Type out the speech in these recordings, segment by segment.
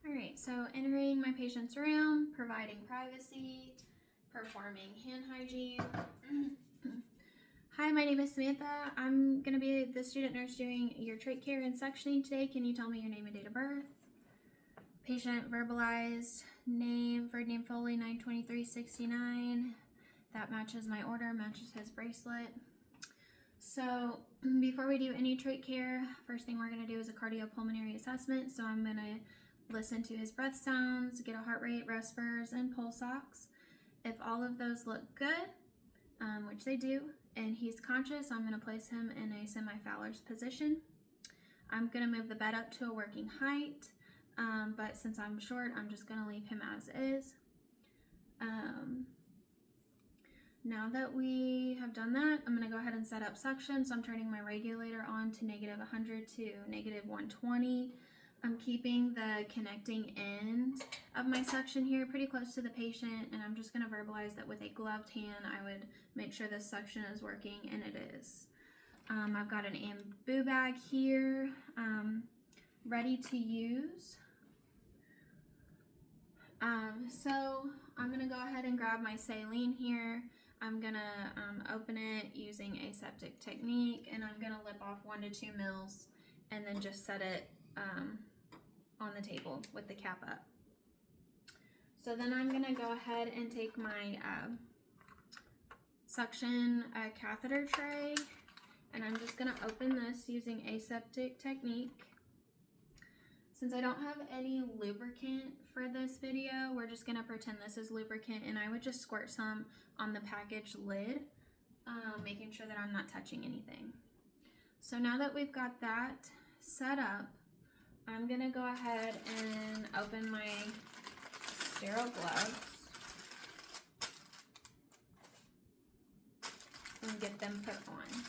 All right, so entering my patient's room, providing privacy, performing hand hygiene. Hi, my name is Samantha. I'm going to be the student nurse doing your trach care and suctioning today. Can you tell me your name and date of birth? Patient verbalized name, Ferdinand Foley, 92369. That matches my order, matches his bracelet. So before we do any trach care, first thing we're going to do is a cardiopulmonary assessment. So I'm going to listen to his breath sounds, get a heart rate, respirs, and pulse ox. If all of those look good, which they do, and he's conscious, I'm going to place him in a semi-Fowler's position. I'm going to move the bed up to a working height, but since I'm short, I'm just going to leave him as is. Now that we have done that, I'm going to go ahead and set up suction. So I'm turning my regulator on to -100 to -120. I'm keeping the connecting end of my suction here pretty close to the patient, and I'm just going to verbalize that with a gloved hand, I would make sure this suction is working, and it is. I've got an Ambu bag here, ready to use. So I'm going to go ahead and grab my saline here. I'm going to open it using aseptic technique, and I'm going to lip off 1 to 2 mils and then just set it on the table with the cap up. So then I'm going to go ahead and take my suction catheter tray, and I'm just going to open this using aseptic technique. Since I don't have any lubricant for this video, we're just going to pretend this is lubricant, and I would just squirt some on the package lid, making sure that I'm not touching anything. So now that we've got that set up, I'm going to go ahead and open my sterile gloves and get them put on.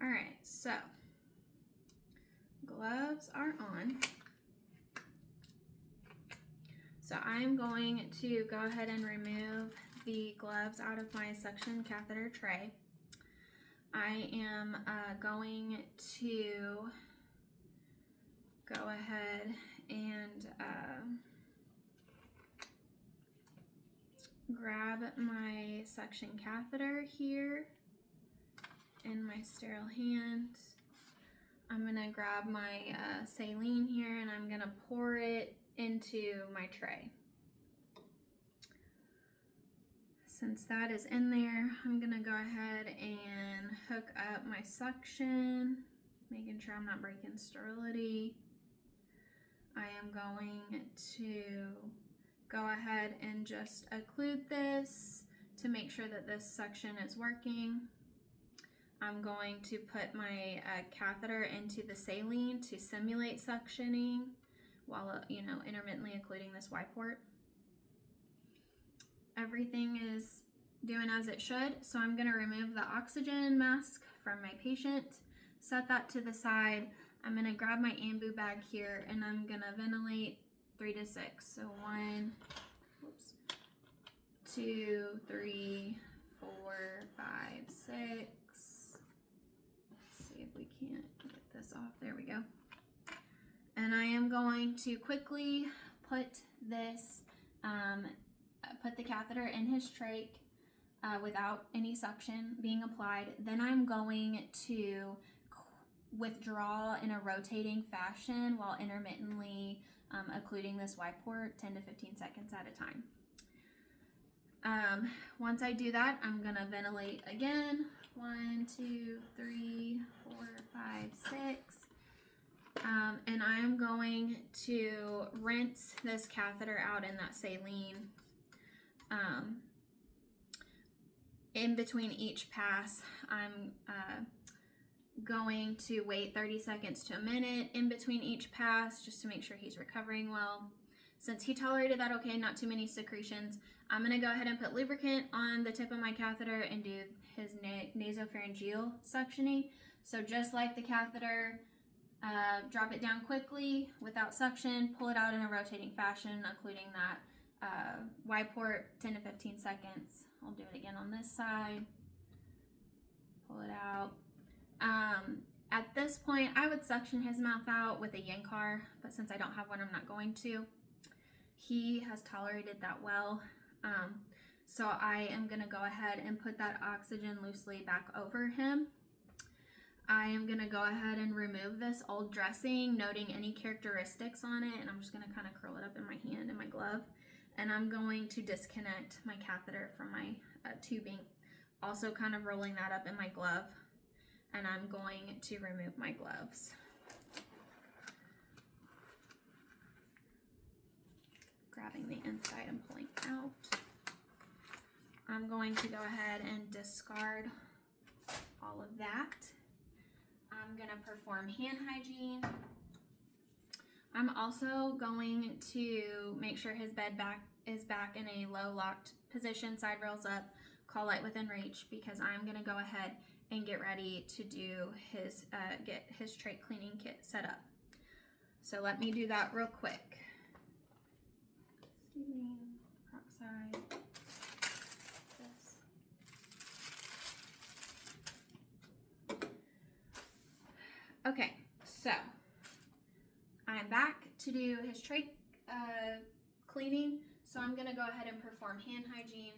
All right, so gloves are on. So I'm going to go ahead and remove the gloves out of my suction catheter tray. I am going to go ahead and grab my suction catheter here in my sterile hand. I'm gonna grab my saline here, and I'm gonna pour it into my tray. Since that is in there, I'm gonna go ahead and hook up my suction, making sure I'm not breaking sterility. I am going to go ahead and just occlude this to make sure that this suction is working. I'm going to put my catheter into the saline to simulate suctioning while, intermittently occluding this Y port. Everything is doing as it should, so I'm going to remove the oxygen mask from my patient, set that to the side. I'm going to grab my Ambu bag here, and I'm going to ventilate 3 to 6. So 1, 2, 3, 4, 5, 6. If we can't get this off, there we go. And I am going to quickly put this, put the catheter in his trach without any suction being applied. Then I'm going to withdraw in a rotating fashion while intermittently occluding this Y port 10 to 15 seconds at a time. Once I do that, I'm gonna ventilate again. 1, 2, 3, 4, 5, 6. And I'm going to rinse this catheter out in that saline. In between each pass, I'm going to wait 30 seconds to a minute in between each pass just to make sure he's recovering well. Since he tolerated that okay, not too many secretions, I'm going to go ahead and put lubricant on the tip of my catheter and do his nasopharyngeal suctioning. So just like the catheter, drop it down quickly without suction, pull it out in a rotating fashion, including that Y port, 10 to 15 seconds. I'll do it again on this side. Pull it out. At this point, I would suction his mouth out with a Yankauer, but since I don't have one, I'm not going to. He has tolerated that well. So I am going to go ahead and put that oxygen loosely back over him. I am going to go ahead and remove this old dressing, noting any characteristics on it, and I'm just going to kind of curl it up in my hand in my glove. And I'm going to disconnect my catheter from my tubing, also kind of rolling that up in my glove. And I'm going to remove my gloves. Grabbing the inside and pulling out. I'm going to go ahead and discard all of that. I'm going to perform hand hygiene. I'm also going to make sure his bed is back in a low locked position, side rails up, call light within reach, because I'm going to go ahead and get ready to do his get his trach cleaning kit set up. So let me do that real quick. Saline, peroxide, this. Okay, so I'm back to do his trach cleaning. So I'm gonna go ahead and perform hand hygiene.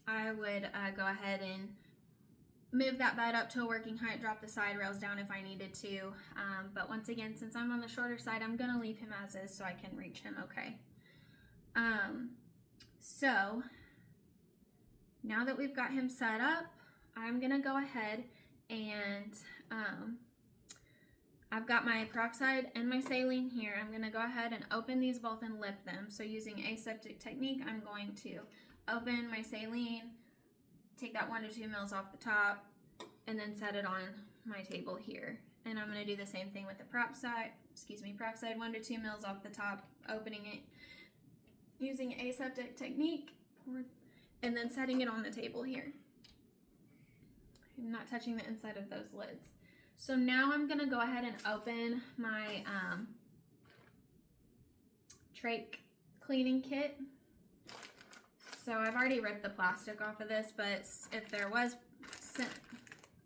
I would go ahead and move that bed up to a working height, drop the side rails down if I needed to. But once again, since I'm on the shorter side, I'm gonna leave him as is so I can reach him okay. So now that we've got him set up, I'm gonna go ahead and I've got my peroxide and my saline here. I'm gonna go ahead and open these both and lip them. So using aseptic technique, I'm going to open my saline, take that 1 to 2 mils off the top, and then set it on my table here. And I'm gonna do the same thing with the peroxide 1 to 2 mils off the top, opening it, using aseptic technique, and then setting it on the table here. I'm not touching the inside of those lids. So now I'm gonna go ahead and open my trach cleaning kit. So I've already ripped the plastic off of this, but if there was,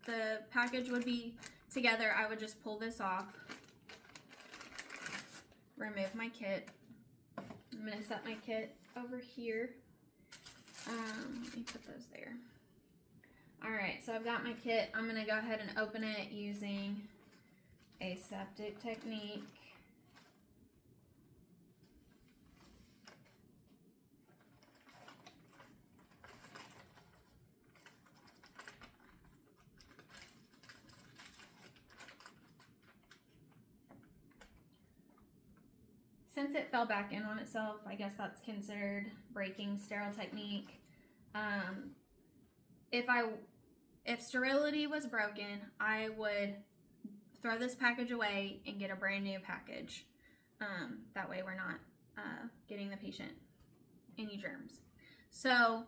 the package would be together, I would just pull this off, remove my kit. I'm gonna set my kit over here. Let me put those there. All right, so I've got my kit. I'm gonna go ahead and open it using aseptic technique. Since it fell back in on itself, I guess that's considered breaking sterile technique. If sterility was broken, I would throw this package away and get a brand new package. That way we're not getting the patient any germs. So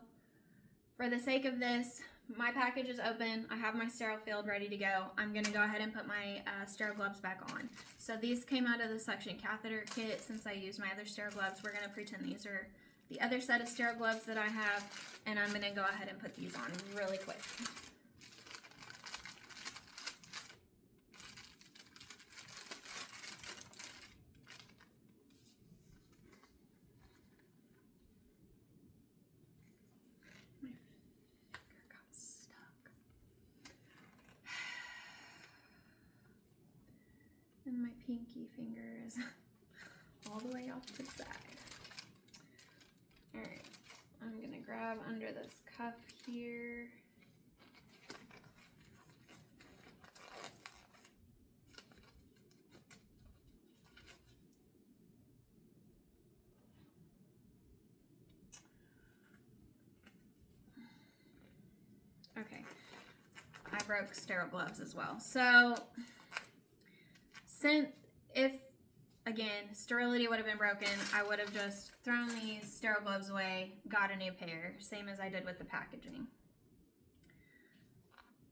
for the sake of this, my package is open. I have my sterile field ready to go. I'm gonna go ahead and put my sterile gloves back on. So these came out of the suction catheter kit. Since I used my other sterile gloves, we're gonna pretend these are the other set of sterile gloves that I have, and I'm gonna go ahead and put these on really quick. My finger got stuck. And my pinky finger is all the way off to the side. Alright, I'm gonna have under this cuff here. Okay, I broke sterile gloves as well. So, if, again, sterility would have been broken, I would have just thrown these sterile gloves away, got a new pair, same as I did with the packaging.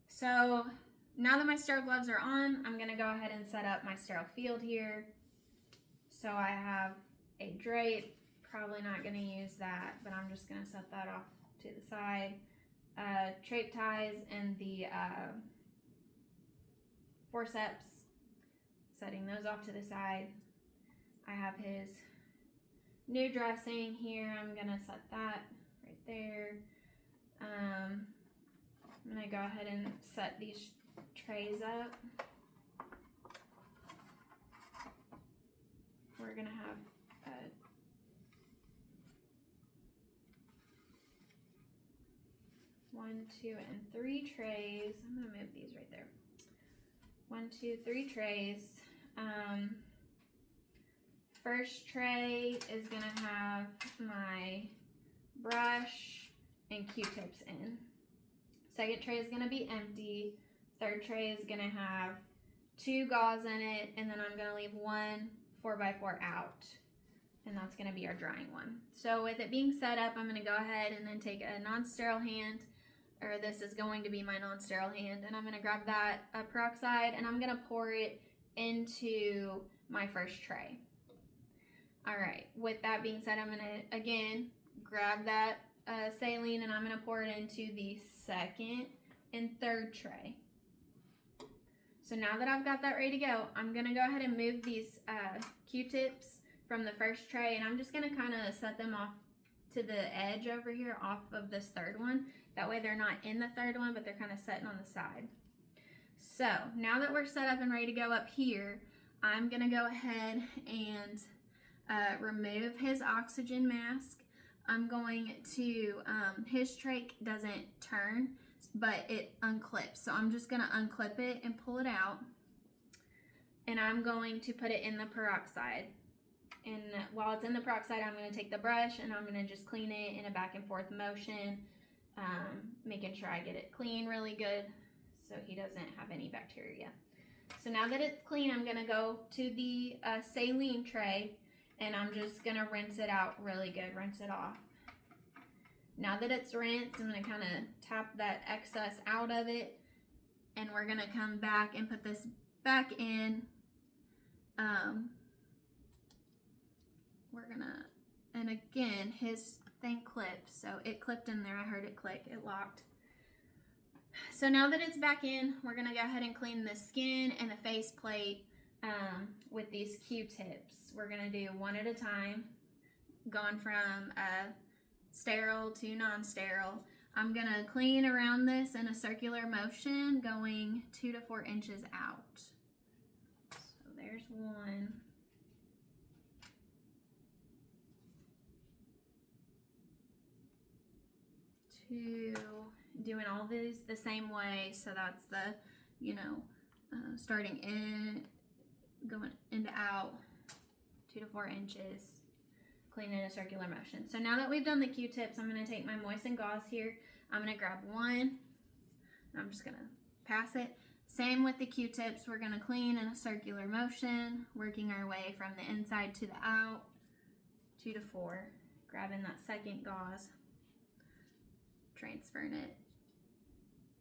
So, now that my sterile gloves are on, I'm going to go ahead and set up my sterile field here. So I have a drape, probably not going to use that, but I'm just going to set that off to the side. Drape ties and the forceps, setting those off to the side. I have his new dressing here. I'm gonna set that right there. I'm gonna go ahead and set these trays up. We're gonna have 1, 2, and 3 trays. I'm gonna move these right there. 1, 2, 3 trays. First tray is gonna have my brush and Q-tips in. Second tray is gonna be empty. Third tray is gonna have 2 gauze in it, and then I'm gonna leave 1 4x4 out, and that's gonna be our drying one. So with it being set up, I'm gonna go ahead and then take a non-sterile hand, or this is going to be my non-sterile hand, and I'm gonna grab that peroxide and I'm gonna pour it into my first tray. All right, with that being said, I'm gonna again grab that saline and I'm gonna pour it into the second and third tray. So now that I've got that ready to go, I'm gonna go ahead and move these Q-tips from the first tray, and I'm just gonna kind of set them off to the edge over here off of this third one. That way they're not in the third one, but they're kind of sitting on the side. So now that we're set up and ready to go up here, I'm gonna go ahead and remove his oxygen mask. I'm going to, his trach doesn't turn, but it unclips. So I'm just gonna unclip it and pull it out. And I'm going to put it in the peroxide. And while it's in the peroxide, I'm gonna take the brush and I'm gonna just clean it in a back and forth motion, making sure I get it clean really good so he doesn't have any bacteria. So now that it's clean, I'm gonna go to the saline tray and I'm just gonna rinse it out really good, rinse it off. Now that it's rinsed, I'm gonna kind of tap that excess out of it, and we're gonna come back and put this back in. We're gonna, and again, his thing clipped, so it clipped in there. I heard it click, it locked. So now that it's back in, we're gonna go ahead and clean the skin and the face plate with these Q-tips. We're gonna do one at a time, going from sterile to non-sterile. I'm gonna clean around this in a circular motion, going 2 to 4 inches out. So there's 1. 2, doing all these the same way. So that's the, you know, starting in, going into out, 2 to 4 inches, clean in a circular motion. So now that we've done the Q-tips, I'm gonna take my moistened gauze here. I'm gonna grab 1, and I'm just gonna pass it. Same with the Q-tips, we're gonna clean in a circular motion, working our way from the inside to the out, 2 to 4, grabbing that second gauze, transferring it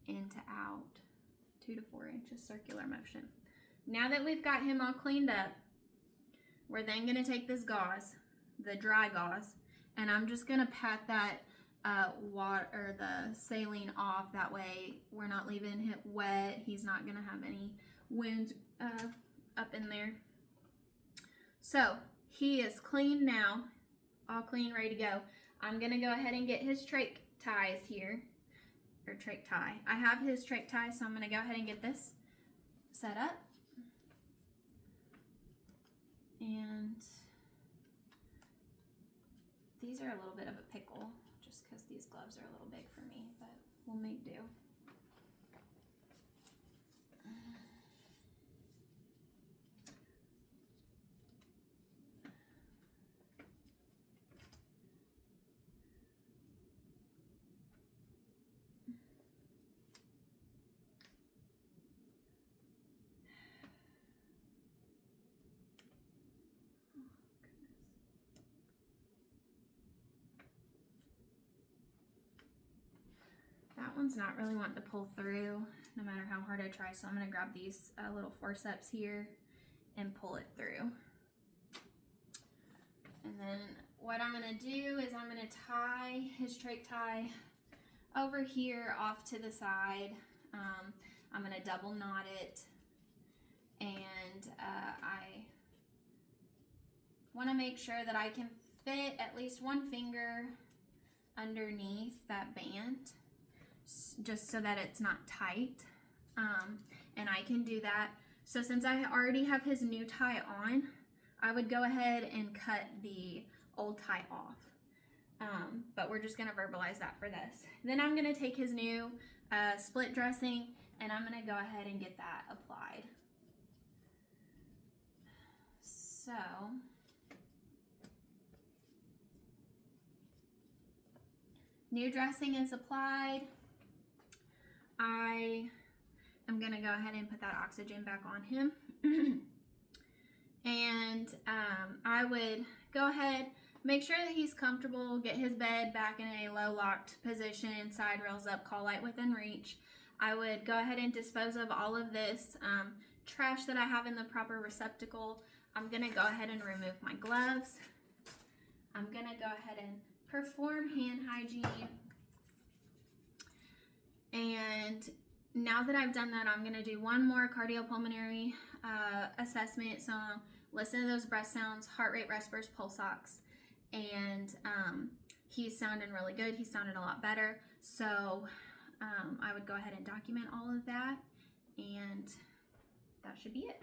into out, 2 to 4 inches circular motion. Now that we've got him all cleaned up, we're then gonna take this gauze, the dry gauze, and I'm just gonna pat that water or the saline off. That way we're not leaving him wet. He's not gonna have any wounds up in there. So he is clean now, all clean, ready to go. I'm gonna go ahead and get his trach ties here, or trach tie. I have his trach tie, so I'm gonna go ahead and get this set up. And these are a little bit of a pickle, just because these gloves are a little big for me, but we'll make do. That one's not really wanting to pull through no matter how hard I try, so I'm going to grab these little forceps here and pull it through. And then what I'm going to do is I'm going to tie his trach tie over here off to the side. I'm going to double knot it, and I want to make sure that I can fit at least one finger underneath that band, just so that it's not tight, and I can do that. So since I already have his new tie on, I would go ahead and cut the old tie off, but we're just going to verbalize that for this. Then I'm going to take his new split dressing, and I'm going to go ahead and get that applied. So new dressing is applied. I am going to go ahead and put that oxygen back on him. And I would go ahead, make sure that he's comfortable, get his bed back in a low locked position, side rails up, call light within reach. I would go ahead and dispose of all of this trash that I have in the proper receptacle. I'm going to go ahead and remove my gloves. I'm going to go ahead and perform hand hygiene. And now that I've done that, I'm going to do one more cardiopulmonary assessment. So listen to those breath sounds, heart rate, respirators, pulse ox. And he's sounding really good. He's sounding a lot better. So I would go ahead and document all of that. And that should be it.